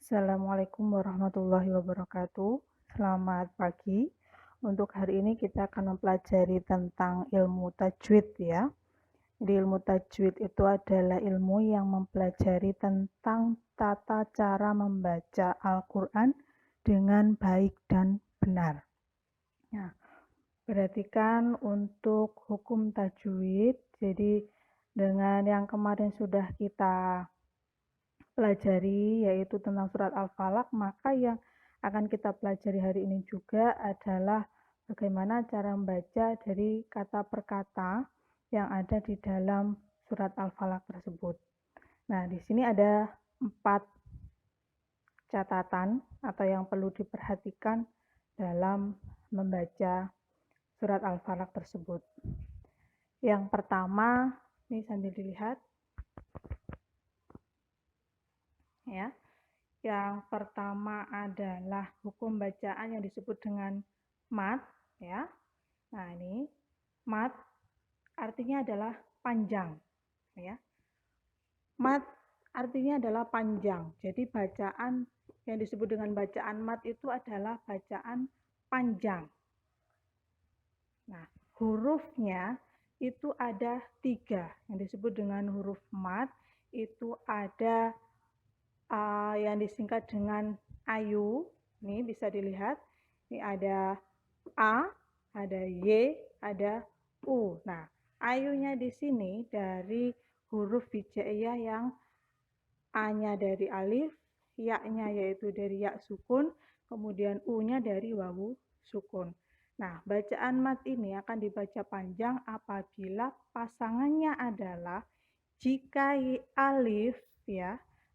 Assalamualaikum warahmatullahi wabarakatuh. Selamat pagi. Untuk hari ini kita akan mempelajari tentang ilmu tajwid ya. Jadi ilmu tajwid itu adalah ilmu yang mempelajari tentang tata cara membaca Al-Quran dengan baik dan benar. Nah, berarti kan untuk hukum tajwid, jadi dengan yang kemarin sudah kita pelajari yaitu tentang surat Al-Falaq, maka yang akan kita pelajari hari ini juga adalah bagaimana cara membaca dari kata per kata yang ada di dalam surat Al-Falaq tersebut. Nah, di sini ada 4 catatan atau yang perlu diperhatikan dalam membaca surat Al-Falaq tersebut. Yang pertama, ini sambil dilihat ya. Yang pertama adalah hukum bacaan yang disebut dengan mad ya. Nah, ini mad artinya adalah panjang ya. Mad artinya adalah panjang. Jadi bacaan yang disebut dengan bacaan mad itu adalah bacaan panjang. Nah, hurufnya itu ada 3 yang disebut dengan huruf mad. Itu ada yang disingkat dengan ayu, ini bisa dilihat, ini ada A, ada Y, ada U. Nah, ayunya di sini dari huruf hijaiyah yang A-nya dari alif, Ya-nya yaitu dari ya sukun, kemudian U-nya dari wawu sukun. Nah, bacaan mat ini akan dibaca panjang apabila pasangannya adalah jika alif ya,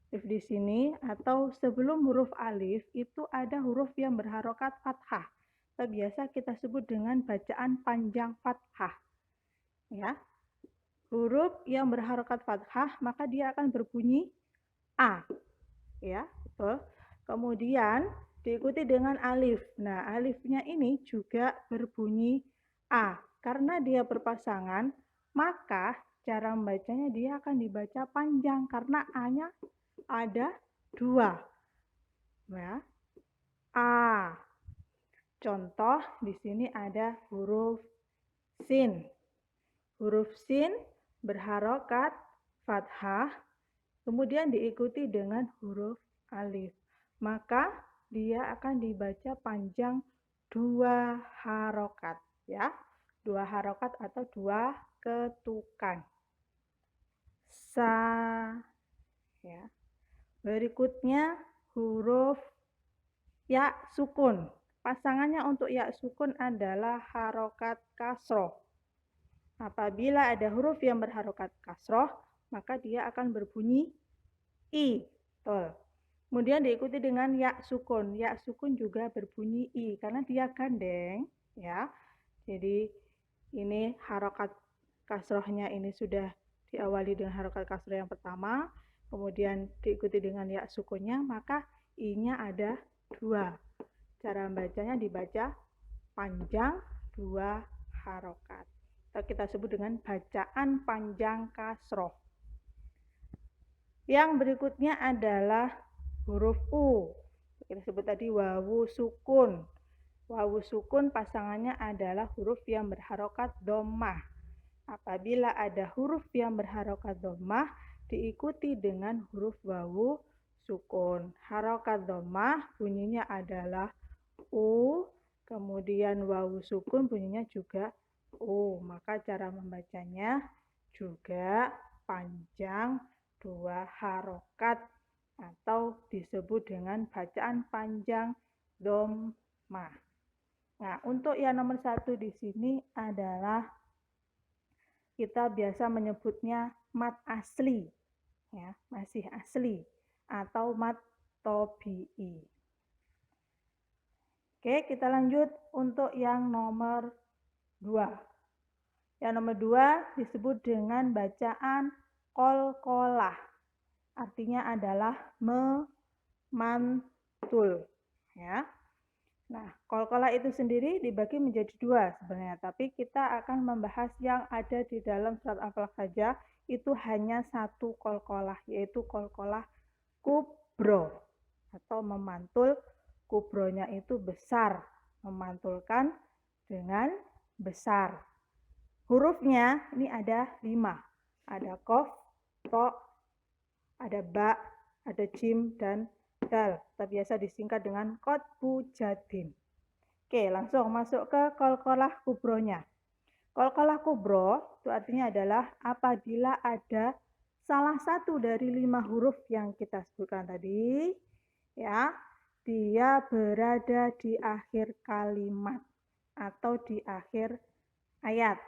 alif di sini atau sebelum huruf alif itu ada huruf yang berharokat fathah. Atau biasa kita sebut dengan bacaan panjang fathah. Ya. Huruf yang berharokat fathah maka dia akan berbunyi A. Ya, betul. Kemudian diikuti dengan alif. Nah, alifnya ini juga berbunyi A. Karena dia berpasangan, maka cara membacanya dia akan dibaca panjang karena A-nya ada 2. Ya. A. Contoh di sini ada huruf sin. Huruf sin berharokat fathah, kemudian diikuti dengan huruf alif. Maka dia akan dibaca panjang 2 harokat ya. 2 harokat atau 2 ketukan. Sa ya. Berikutnya huruf ya sukun. Pasangannya untuk ya sukun adalah harokat kasroh. Apabila ada huruf yang berharokat kasroh, maka dia akan berbunyi I. Betul. Kemudian diikuti dengan ya sukun. Ya sukun juga berbunyi I karena dia gandeng ya. Jadi ini harokat kasrohnya ini sudah diawali dengan harokat kasroh yang pertama, kemudian diikuti dengan ya sukunnya, maka I-nya ada 2. Cara membacanya dibaca panjang 2 harokat. Atau kita sebut dengan bacaan panjang kasroh. Yang berikutnya adalah huruf U. Kita sebut tadi wawu sukun. Wawu sukun pasangannya adalah huruf yang berharokat dhammah. Apabila ada huruf yang berharokat dhammah diikuti dengan huruf wawu sukun. Harokat dhammah bunyinya adalah U, kemudian wawu sukun bunyinya juga U. Maka cara membacanya juga panjang 2 harokat atau disebut dengan bacaan panjang dhammah. Nah, untuk yang nomor 1 di sini adalah kita biasa menyebutnya mat asli, ya, masih asli atau mat tobi'i. Oke, kita lanjut untuk yang nomor 2. Yang nomor 2 disebut dengan bacaan qalqalah. Artinya adalah memantul, ya. Nah, qalqalah itu sendiri dibagi menjadi 2 sebenarnya, tapi kita akan membahas yang ada di dalam surat Al-Falaq saja. Itu hanya 1 qalqalah, yaitu qalqalah kubro. atau memantul, kubronya itu besar, memantulkan dengan besar. Hurufnya ini ada 5. Ada qaf, to, ada ba, ada jim, dan dal. Kita biasa disingkat dengan qotbu jadin. Oke, langsung masuk ke qalqalah kubronya. Qalqalah kubro itu artinya adalah apabila ada salah satu dari 5 huruf yang kita sebutkan tadi, ya, dia berada di akhir kalimat atau di akhir ayat.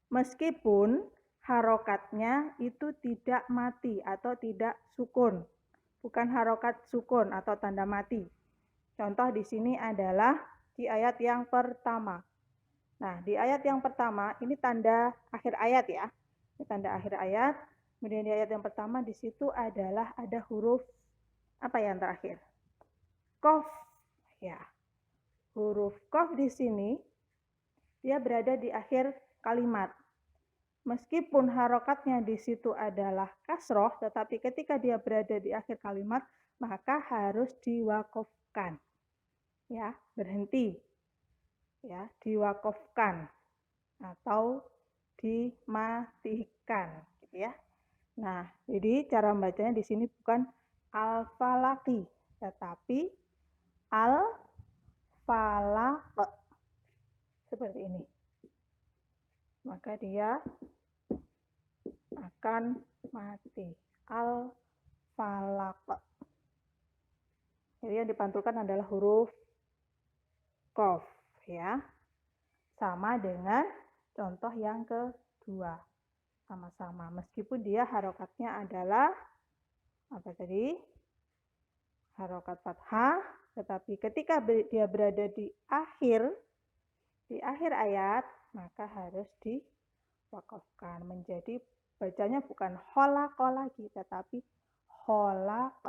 Meskipun harokatnya itu tidak mati atau tidak sukun. Bukan harokat sukun atau tanda mati. Contoh di sini adalah di ayat yang pertama. Nah, di ayat yang pertama, ini tanda akhir ayat ya. Ini tanda akhir ayat. Kemudian di ayat yang pertama, di situ adalah ada huruf apa yang terakhir? Qaf. Ya. Huruf qaf di sini, dia berada di akhir kalimat. Meskipun harokatnya di situ adalah kasroh, tetapi ketika dia berada di akhir kalimat, maka harus diwakofkan. Ya, berhenti. Ya, diwakofkan atau dimatikan, gitu ya. Nah, jadi cara membacanya di sini bukan al-falaqi, tetapi al-falaq. Seperti ini. Maka dia akan mati. Al-falaq. Jadi yang dipantulkan adalah huruf qaf, ya. Sama dengan contoh yang kedua. Sama-sama. Meskipun dia harokatnya adalah apa tadi? Harokat fathah, tetapi ketika dia berada di akhir ayat, maka harus diwakafkan. Menjadi bacanya bukan holaqa lagi, tetapi holaq.